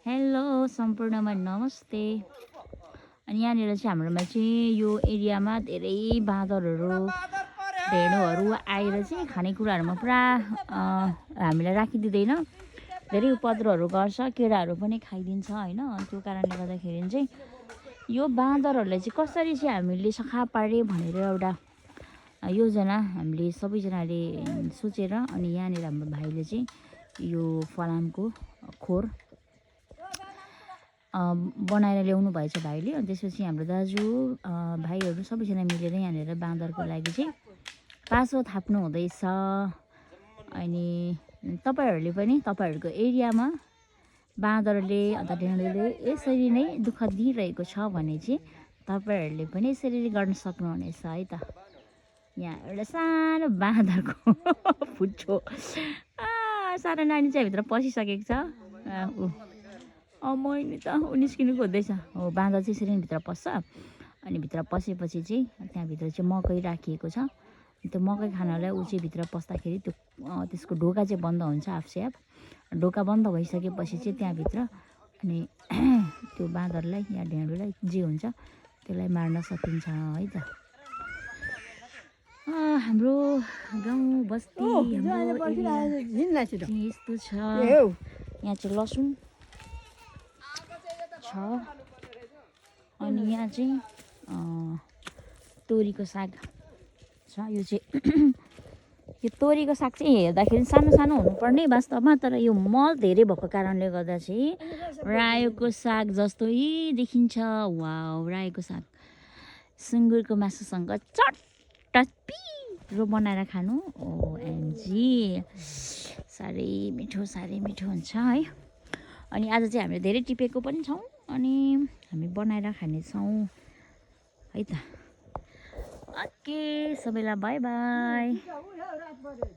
Hello सम्पूर्णमा नमस्ते। अनि यहाँनिर चाहिँ हाम्रोमा चाहिँ यो एरियामा धेरै बाँदरहरू भेडोहरू आएर चाहिँ खानेकुराहरूमा पुरा हामीलाई राखिदिँदैन, धेरै उपद्रवहरू गर्छ, केराहरू पनि खाइदिन्छ हैन। त्यो कारणले गर्दाखेरि चाहिँ यो बाँदरहरूलाई चाहिँ कसरी चाहिँ हामीले सखा पार्ने भनेर एउटा योजना हामीले सबैजनाले सोचेर अनि यहाँनिर हाम्रो भाइले चाहिँ यो फलामको खोर बनाएर ल्याउनु भएछ भाइले। अनि त्यसपछि हाम्रो दाजु भाइहरू सबैजना मिलेर यहाँनिर बाँदरको लागि चाहिँ पासो थाप्नु हुँदैछ। अनि तपाईँहरूले पनि तपाईँहरूको एरियामा बाँदरले अन्त ढेँडोले यसरी नै दुःख दिइरहेको छ भने चाहिँ तपाईँहरूले पनि यसरी गर्न सक्नुहुनेछ है त। यहाँ एउटा सानो बाँदरको फुच्चो सानो नानी चाहिँ भित्र पसिसकेको छ। मैले त निस्किनु खोज्दैछ। हो, बाँदर चाहिँ यसरी भित्र पस्छ। अनि भित्र पसेपछि चाहिँ त्यहाँभित्र चाहिँ मकै राखिएको छ। त्यो मकै खानलाई ऊ चाहिँ भित्र पस्दाखेरि त्यो त्यसको ढोका चाहिँ बन्द हुन्छ आफसे आफ। ढोका बन्द भइसकेपछि चाहिँ त्यहाँभित्र अनि त्यो बाँदरलाई या ढेँडोलाई जे हुन्छ त्यसलाई मार्न सकिन्छ है त। हाम्रो गाउँ बस्ती यस्तो छ। यहाँ चाहिँ लसुन छ अनि यहाँ चाहिँ तोरीको साग छ। यो चाहिँ यो तोरीको साग चाहिँ हेर्दाखेरि सानो सानो हुनुपर्ने वास्तवमा, तर यो मल धेरै भएको कारणले गर्दा चाहिँ रायोको साग जस्तै देखिन्छ। वाउ, रायोको साग सुँगुरको मासुसँग चट्टपी बनाएर खानु ओएमजी साह्रै मिठो हुन्छ है। अनि आज चाहिँ हामीले धेरै टिपेको पनि छौँ अनि हामी बनाएर खानेछौँ है त। ओके, सबैलाई बाई बाई।